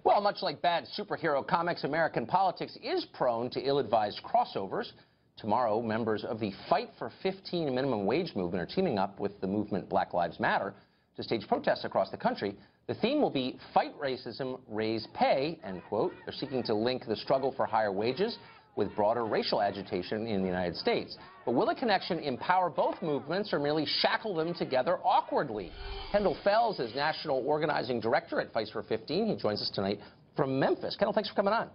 Well, much like bad superhero comics, American politics is prone to ill-advised crossovers. Tomorrow, members of the Fight for 15 minimum wage movement are teaming up with the movement Black Lives Matter to stage protests across the country. The theme will be Fight Racism, Raise Pay, end quote. They're seeking to link the struggle for higher wages with broader racial agitation in the United States. But will the connection empower both movements or merely shackle them together awkwardly? Kendall Fells is National Organizing Director at Fight for 15. He joins us tonight from Memphis. Kendall, thanks for coming on.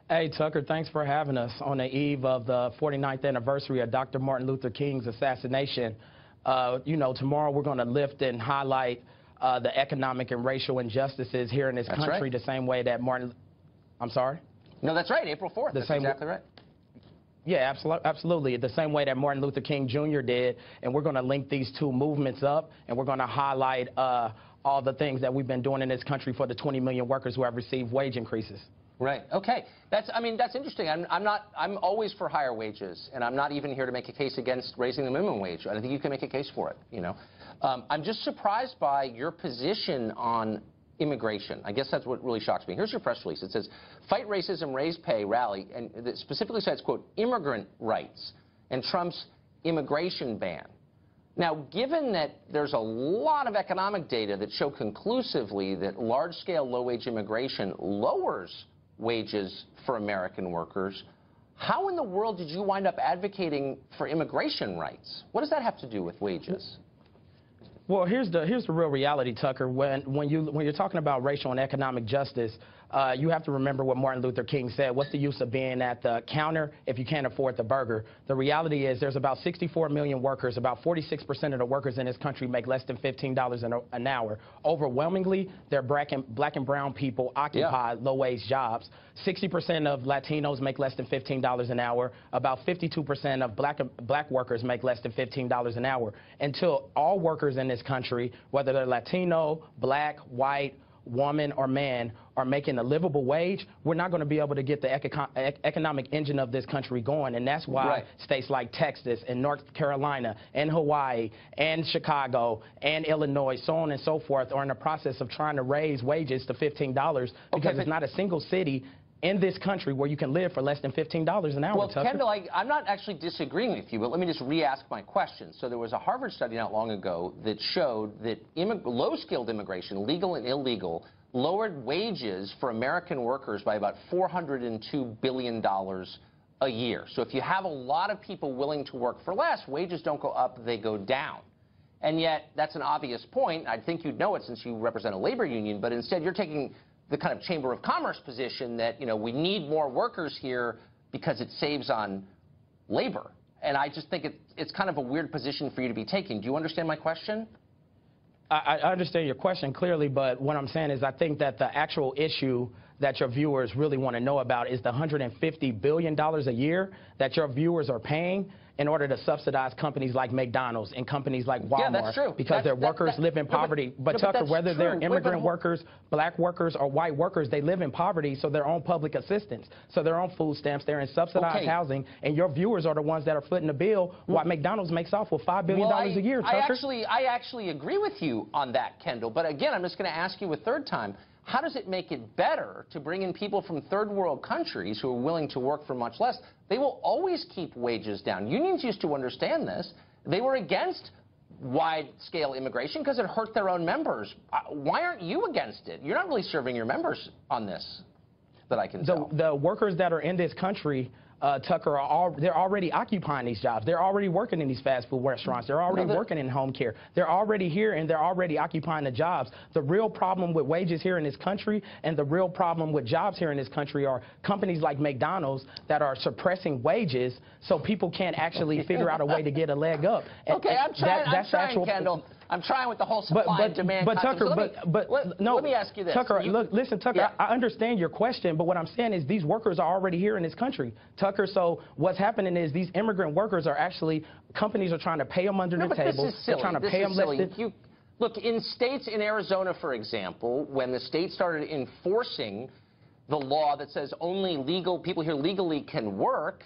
Hey, Tucker, thanks for having us on the eve of the 49th anniversary of Dr. Martin Luther King's assassination. Tomorrow we're going to lift and highlight the economic and racial injustices here in this country the same way that I'm sorry? No, that's right, April 4th. That's exactly right. Yeah, absolutely. The same way that Martin Luther King Jr. did, and we're going to link these two movements up, and we're going to highlight all the things that we've been doing in this country for the 20 million workers who have received wage increases. Right. Okay. That's interesting. I'm always for higher wages, and I'm not even here to make a case against raising the minimum wage. I think you can make a case for it. I'm just surprised by your position on immigration. I guess that's what really shocks me. Here's your press release. It says, Fight Racism, Raise Pay rally, and it specifically says, quote, immigrant rights and Trump's immigration ban. Now, given that there's a lot of economic data that show conclusively that large-scale low-wage immigration lowers wages for American workers, how in the world did you wind up advocating for immigration rights? What does that have to do with wages? Well, here's the real reality, Tucker. When you're talking about racial and economic justice, you have to remember what Martin Luther King said. What's the use of being at the counter if you can't afford the burger? The reality is there's about 64 million workers. About 46% of the workers in this country make less than $15 an hour. Overwhelmingly, they're black and brown people occupy low-wage jobs. 60% of Latinos make less than $15 an hour. About 52% of black workers make less than $15 an hour. Until all workers in this country, whether they're Latino, black, white, woman or man, are making a livable wage, we're not going to be able to get the economic engine of this country going. And that's why states like Texas and North Carolina and Hawaii and Chicago and Illinois, so on and so forth, are in the process of trying to raise wages to $15 because there's not a single city in this country where you can live for less than $15 an hour. Well, Kendall, I'm not actually disagreeing with you, but let me just re-ask my question. So there was a Harvard study not long ago that showed that low-skilled immigration, legal and illegal, lowered wages for American workers by about $402 billion a year. So if you have a lot of people willing to work for less, wages don't go up, they go down. And yet, that's an obvious point. I think you'd know it since you represent a labor union, but instead you're taking the kind of Chamber of Commerce position that, we need more workers here because it saves on labor. And I just think it's kind of a weird position for you to be taking. Do you understand my question? I understand your question clearly, but what I'm saying is I think that the actual issue that your viewers really want to know about is the $150 billion a year that your viewers are paying in order to subsidize companies like McDonald's and companies like Walmart. Yeah, that's true. Because their workers live in poverty. But Tucker, whether they're immigrant workers, black workers, or white workers, they live in poverty, so they're on public assistance. So they're on food stamps, they're in subsidized housing, and your viewers are the ones that are footing the bill while McDonald's makes off with $5 billion a year, Tucker. I actually agree with you on that, Kendall. But again, I'm just going to ask you a third time. How does it make it better to bring in people from third world countries who are willing to work for much less? They will always keep wages down. Unions used to understand this. They were against wide-scale immigration because it hurt their own members. Why aren't you against it? You're not really serving your members on this, that I can tell. The workers that are in this country, Tucker, they're already occupying these jobs. They're already working in these fast food restaurants. They're already working in home care. They're already here, and they're already occupying the jobs. The real problem with wages here in this country and the real problem with jobs here in this country are companies like McDonald's that are suppressing wages so people can't actually figure out a way to get a leg up. Okay, I'm trying, Kendall. I'm trying with the whole supply and demand concept. Let me ask you this. Tucker, listen, Tucker, I understand your question, but what I'm saying is these workers are already here in this country, Tucker. So what's happening is these immigrant workers are actually, companies are trying to pay them under the table. They're trying to pay them less than... Look, in states, in Arizona, for example, when the state started enforcing the law that says only people here legally can work,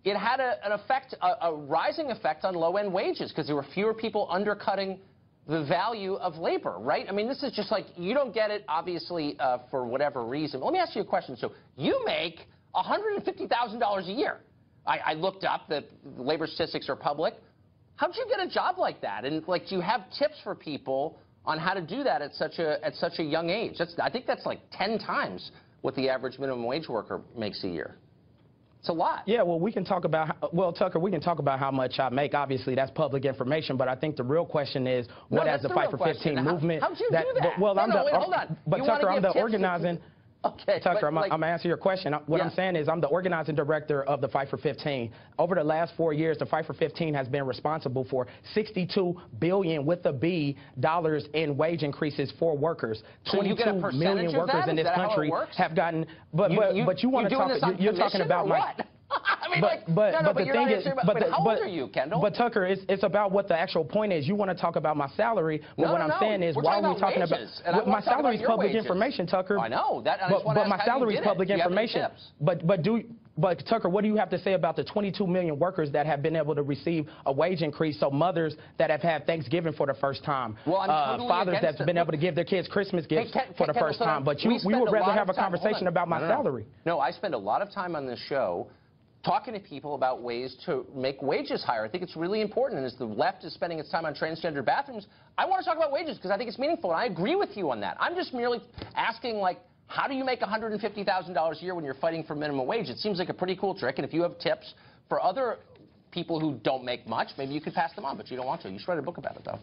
it had a rising effect on low-end wages because there were fewer people undercutting the value of labor, right? I mean, this is just like, you don't get it, obviously, for whatever reason. Let me ask you a question. So you make $150,000 a year. I looked up, the labor statistics are public. How'd you get a job like that? And, like, do you have tips for people on how to do that at such a young age? I think that's like 10 times what the average minimum wage worker makes a year. It's a lot. Yeah, well, we can talk about, well, Tucker, we can talk about how much I make. Obviously, that's public information, but I think the real question is, what has the Fight for 15 movement? How'd you do that? Well, wait, hold on. But Tucker, I'm the organizing. Okay, Tucker, I'm going to answer your question. What I'm saying is I'm the organizing director of the Fight for 15. Over the last 4 years, the Fight for 15 has been responsible for $62 billion with a B dollars in wage increases for workers. So 22 million workers in this country have gotten. But you want to talk? You're talking about my. I mean, but the thing is, how old are you, Kendall? But Tucker, it's about what the actual point is. You want to talk about my salary, but what I'm saying is, why are we talking about my salary is public information, Tucker? I know that, but my salary is public information. But Tucker, what do you have to say about the 22 million workers that have been able to receive a wage increase? So mothers that have had Thanksgiving for the first time, fathers that's been able to give their kids Christmas gifts for the first time. But you would rather have a conversation about my salary. No, I spend a lot of time on this show talking to people about ways to make wages higher. I think it's really important. And as the left is spending its time on transgender bathrooms, I want to talk about wages because I think it's meaningful. And I agree with you on that. I'm just merely asking, like, how do you make $150,000 a year when you're fighting for minimum wage? It seems like a pretty cool trick. And if you have tips for other people who don't make much, maybe you could pass them on, but you don't want to. You should write a book about it, though.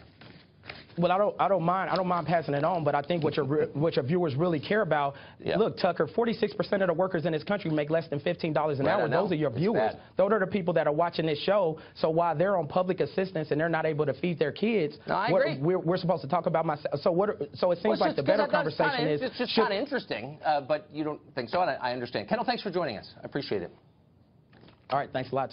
Well, I don't mind passing it on, but I think what your viewers really care about. Look, Tucker, 46% of the workers in this country make less than $15 an hour. Those are your viewers. Those are the people that are watching this show. So while they're on public assistance and they're not able to feed their kids, we're supposed to talk about myself. So it seems like the better conversation is. It's just kind of interesting, but you don't think so, and I understand. Kendall, thanks for joining us. I appreciate it. All right, thanks a lot.